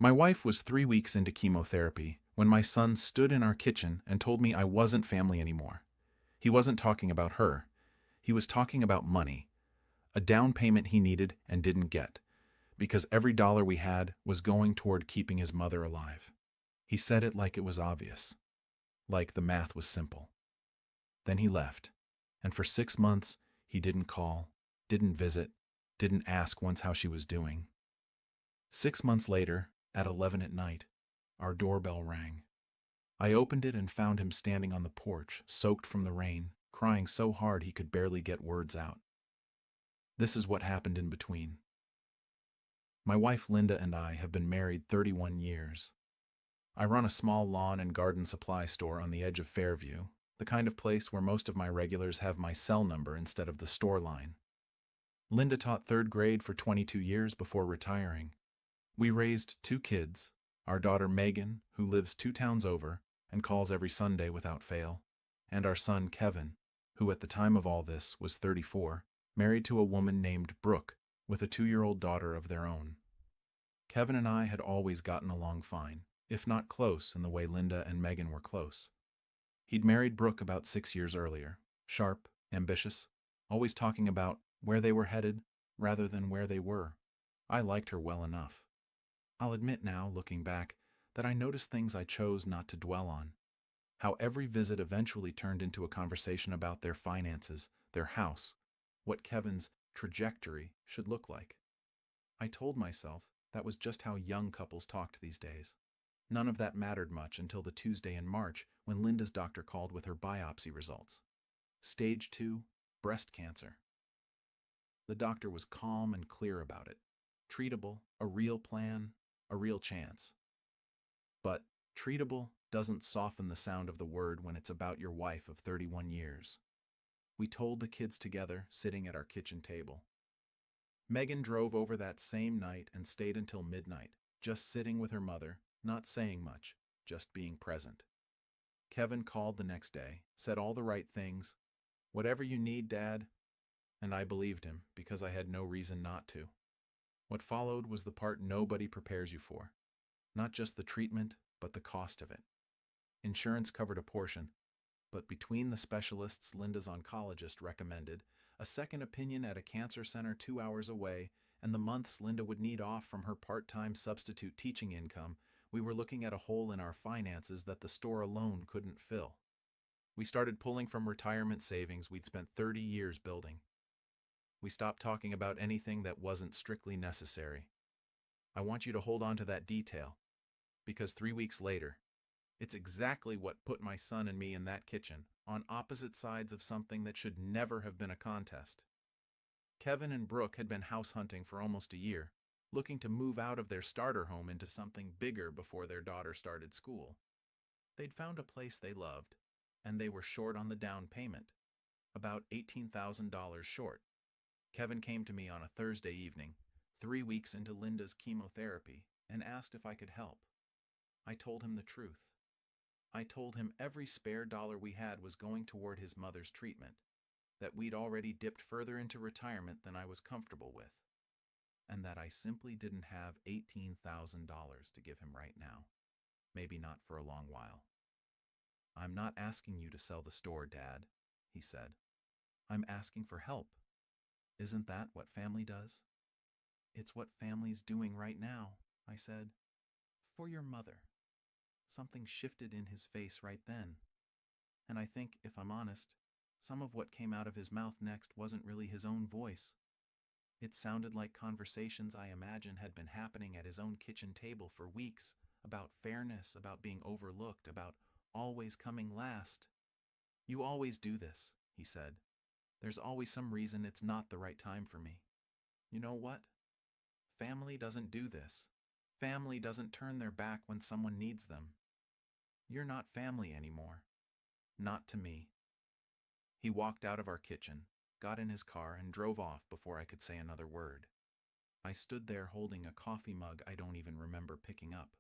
My wife was 3 weeks into chemotherapy when my son stood in our kitchen and told me I wasn't family anymore. He wasn't talking about her. He was talking about money, a down payment he needed and didn't get, because every dollar we had was going toward keeping his mother alive. He said it like it was obvious, like the math was simple. Then he left, and for 6 months he didn't call, didn't visit, didn't ask once how she was doing. 6 months later, at 11 at night, our doorbell rang. I opened it and found him standing on the porch, soaked from the rain, crying so hard he could barely get words out. This is what happened in between. My wife Linda and I have been married 31 years. I run a small lawn and garden supply store on the edge of Fairview, the kind of place where most of my regulars have my cell number instead of the store line. Linda taught third grade for 22 years before retiring. We raised 2 kids, our daughter Megan, who lives 2 towns over and calls every Sunday without fail, and our son Kevin, who at the time of all this was 34, married to a woman named Brooke, with a 2-year-old daughter of their own. Kevin and I had always gotten along fine, if not close in the way Linda and Megan were close. He'd married Brooke about 6 years earlier, sharp, ambitious, always talking about where they were headed rather than where they were. I liked her well enough. I'll admit now, looking back, that I noticed things I chose not to dwell on. How every visit eventually turned into a conversation about their finances, their house, what Kevin's trajectory should look like. I told myself that was just how young couples talked these days. None of that mattered much until the Tuesday in March when Linda's doctor called with her biopsy results. Stage 2, breast cancer. The doctor was calm and clear about it. Treatable, a real plan, a real chance. But treatable doesn't soften the sound of the word when it's about your wife of 31 years. We told the kids together, sitting at our kitchen table. Megan drove over that same night and stayed until midnight, just sitting with her mother, not saying much, just being present. Kevin called the next day, said all the right things. "Whatever you need, Dad." And I believed him because I had no reason not to. What followed was the part nobody prepares you for. Not just the treatment, but the cost of it. Insurance covered a portion, but between the specialists Linda's oncologist recommended, a second opinion at a cancer center 2 hours away, and the months Linda would need off from her part-time substitute teaching income, we were looking at a hole in our finances that the store alone couldn't fill. We started pulling from retirement savings we'd spent 30 years building. We stopped talking about anything that wasn't strictly necessary. I want you to hold on to that detail, because 3 weeks later, it's exactly what put my son and me in that kitchen, on opposite sides of something that should never have been a contest. Kevin and Brooke had been house hunting for almost a year, looking to move out of their starter home into something bigger before their daughter started school. They'd found a place they loved, and they were short on the down payment, about $18,000 short. Kevin came to me on a Thursday evening, 3 weeks into Linda's chemotherapy, and asked if I could help. I told him the truth. I told him every spare dollar we had was going toward his mother's treatment, that we'd already dipped further into retirement than I was comfortable with, and that I simply didn't have $18,000 to give him right now, maybe not for a long while. "I'm not asking you to sell the store, Dad," he said. "I'm asking for help. Isn't that what family does?" "It's what family's doing right now," I said. "For your mother." Something shifted in his face right then. And I think, if I'm honest, some of what came out of his mouth next wasn't really his own voice. It sounded like conversations I imagine had been happening at his own kitchen table for weeks, about fairness, about being overlooked, about always coming last. "You always do this," he said. "There's always some reason it's not the right time for me. You know what? Family doesn't do this. Family doesn't turn their back when someone needs them. You're not family anymore. Not to me." He walked out of our kitchen, got in his car, and drove off before I could say another word. I stood there holding a coffee mug I don't even remember picking up.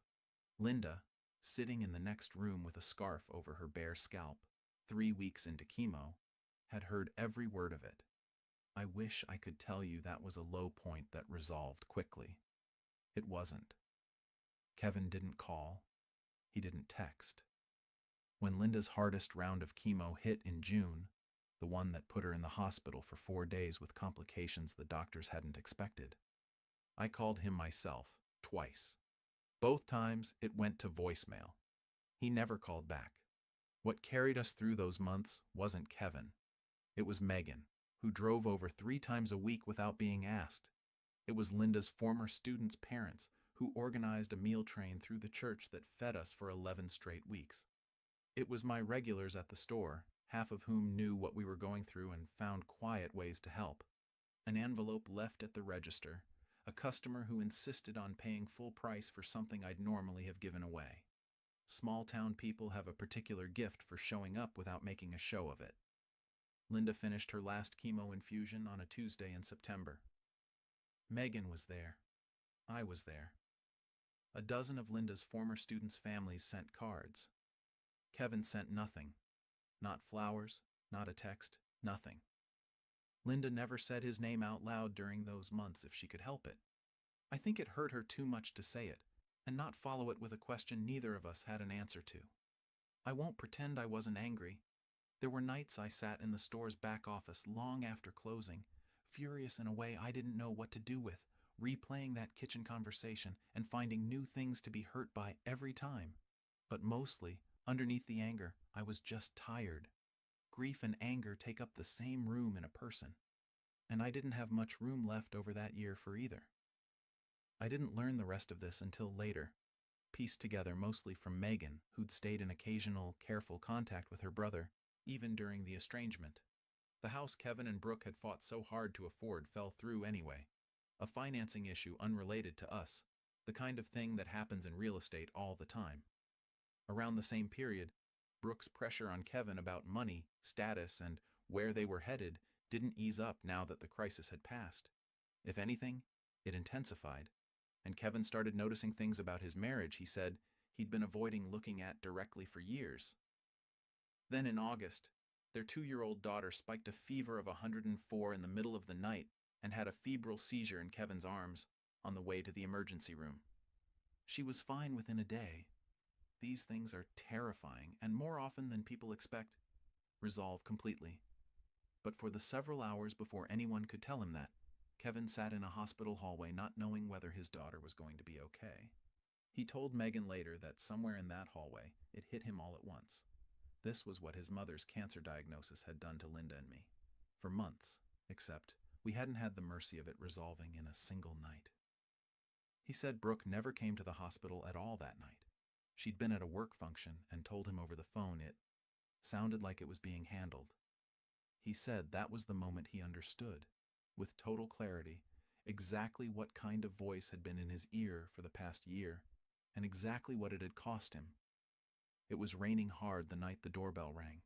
Linda, sitting in the next room with a scarf over her bare scalp, 3 weeks into chemo, had heard every word of it. I wish I could tell you that was a low point that resolved quickly. It wasn't. Kevin didn't call. He didn't text. When Linda's hardest round of chemo hit in June, the one that put her in the hospital for 4 days with complications the doctors hadn't expected, I called him myself, twice. Both times it went to voicemail. He never called back. What carried us through those months wasn't Kevin. It was Megan, who drove over 3 times a week without being asked. It was Linda's former students' parents, who organized a meal train through the church that fed us for 11 straight weeks. It was my regulars at the store, half of whom knew what we were going through and found quiet ways to help. An envelope left at the register, a customer who insisted on paying full price for something I'd normally have given away. Small-town people have a particular gift for showing up without making a show of it. Linda finished her last chemo infusion on a Tuesday in September. Megan was there. I was there. A dozen of Linda's former students' families sent cards. Kevin sent nothing. Not flowers, not a text, nothing. Linda never said his name out loud during those months if she could help it. I think it hurt her too much to say it, and not follow it with a question neither of us had an answer to. I won't pretend I wasn't angry. There were nights I sat in the store's back office long after closing, furious in a way I didn't know what to do with, replaying that kitchen conversation and finding new things to be hurt by every time. But mostly, underneath the anger, I was just tired. Grief and anger take up the same room in a person, and I didn't have much room left over that year for either. I didn't learn the rest of this until later, pieced together mostly from Megan, who'd stayed in occasional, careful contact with her brother, even during the estrangement. The house Kevin and Brooke had fought so hard to afford fell through anyway. A financing issue unrelated to us, the kind of thing that happens in real estate all the time. Around the same period, Brooke's pressure on Kevin about money, status, and where they were headed didn't ease up now that the crisis had passed. If anything, it intensified, and Kevin started noticing things about his marriage he said he'd been avoiding looking at directly for years. Then in August, their 2-year-old daughter spiked a fever of 104 in the middle of the night and had a febrile seizure in Kevin's arms on the way to the emergency room. She was fine within a day. These things are terrifying and, more often than people expect, resolve completely. But for the several hours before anyone could tell him that, Kevin sat in a hospital hallway not knowing whether his daughter was going to be okay. He told Megan later that somewhere in that hallway, it hit him all at once. This was what his mother's cancer diagnosis had done to Linda and me. For months, except we hadn't had the mercy of it resolving in a single night. He said Brooke never came to the hospital at all that night. She'd been at a work function and told him over the phone it sounded like it was being handled. He said that was the moment he understood, with total clarity, exactly what kind of voice had been in his ear for the past year, and exactly what it had cost him. It was raining hard the night the doorbell rang.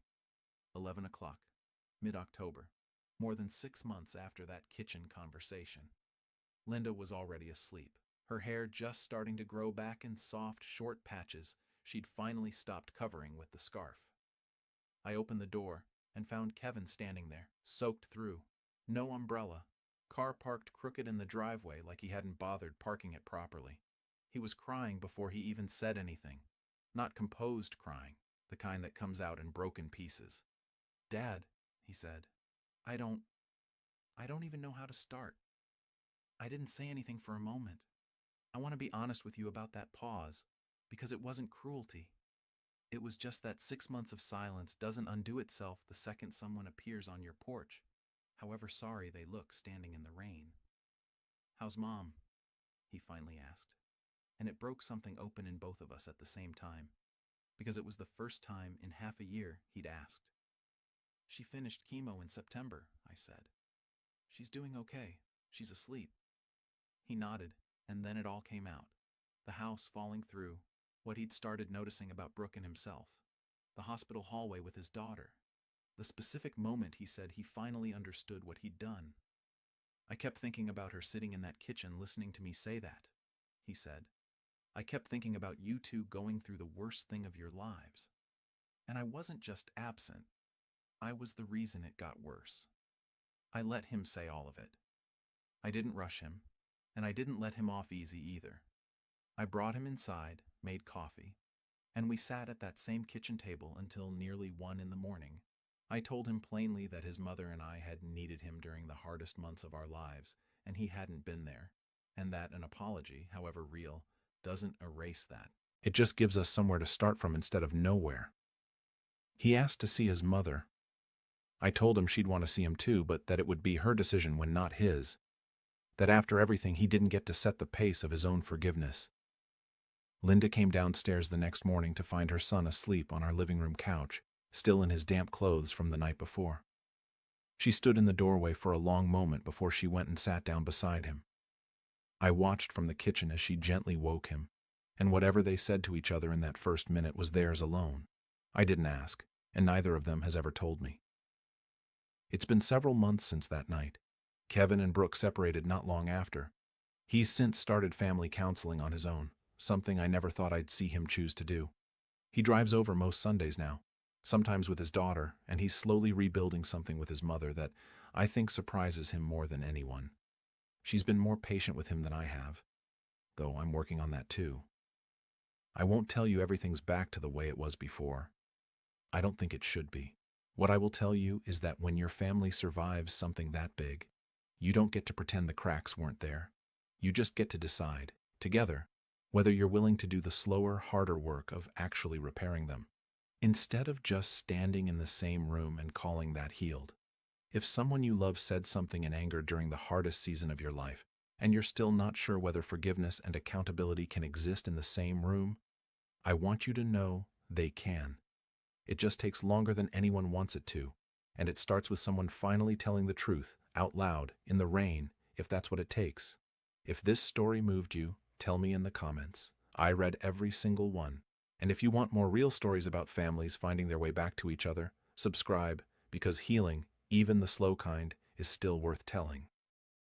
11 o'clock, mid-October, more than 6 months after that kitchen conversation. Linda was already asleep, her hair just starting to grow back in soft, short patches she'd finally stopped covering with the scarf. I opened the door and found Kevin standing there, soaked through. No umbrella. Car parked crooked in the driveway like he hadn't bothered parking it properly. He was crying before he even said anything. Not composed crying, the kind that comes out in broken pieces. "Dad," he said, I don't even know how to start. I didn't say anything for a moment. I want to be honest with you about that pause, because it wasn't cruelty. It was just that 6 months of silence doesn't undo itself the second someone appears on your porch, however sorry they look standing in the rain. "How's Mom?" he finally asked, and it broke something open in both of us at the same time, because it was the first time in half a year he'd asked. "She finished chemo in September," I said. "She's doing okay. She's asleep." He nodded, and then it all came out. The house falling through, what he'd started noticing about Brooke and himself, the hospital hallway with his daughter, the specific moment he said he finally understood what he'd done. "I kept thinking about her sitting in that kitchen listening to me say that," he said. "I kept thinking about you two going through the worst thing of your lives. And I wasn't just absent. I was the reason it got worse." I let him say all of it. I didn't rush him, and I didn't let him off easy either. I brought him inside, made coffee, and we sat at that same kitchen table until nearly 1 in the morning. I told him plainly that his mother and I had needed him during the hardest months of our lives, and he hadn't been there, and that an apology, however real, doesn't erase that. It just gives us somewhere to start from instead of nowhere. He asked to see his mother. I told him she'd want to see him too, but that it would be her decision when not his. That after everything he didn't get to set the pace of his own forgiveness. Linda came downstairs the next morning to find her son asleep on our living room couch, still in his damp clothes from the night before. She stood in the doorway for a long moment before she went and sat down beside him. I watched from the kitchen as she gently woke him, and whatever they said to each other in that first minute was theirs alone. I didn't ask, and neither of them has ever told me. It's been several months since that night. Kevin and Brooke separated not long after. He's since started family counseling on his own, something I never thought I'd see him choose to do. He drives over most Sundays now, sometimes with his daughter, and he's slowly rebuilding something with his mother that I think surprises him more than anyone. She's been more patient with him than I have, though I'm working on that too. I won't tell you everything's back to the way it was before. I don't think it should be. What I will tell you is that when your family survives something that big, you don't get to pretend the cracks weren't there. You just get to decide, together, whether you're willing to do the slower, harder work of actually repairing them, instead of just standing in the same room and calling that healed. If someone you love said something in anger during the hardest season of your life, and you're still not sure whether forgiveness and accountability can exist in the same room, I want you to know they can. It just takes longer than anyone wants it to, and it starts with someone finally telling the truth, out loud, in the rain, if that's what it takes. If this story moved you, tell me in the comments. I read every single one. And if you want more real stories about families finding their way back to each other, subscribe, because healing, even the slow kind, is still worth telling.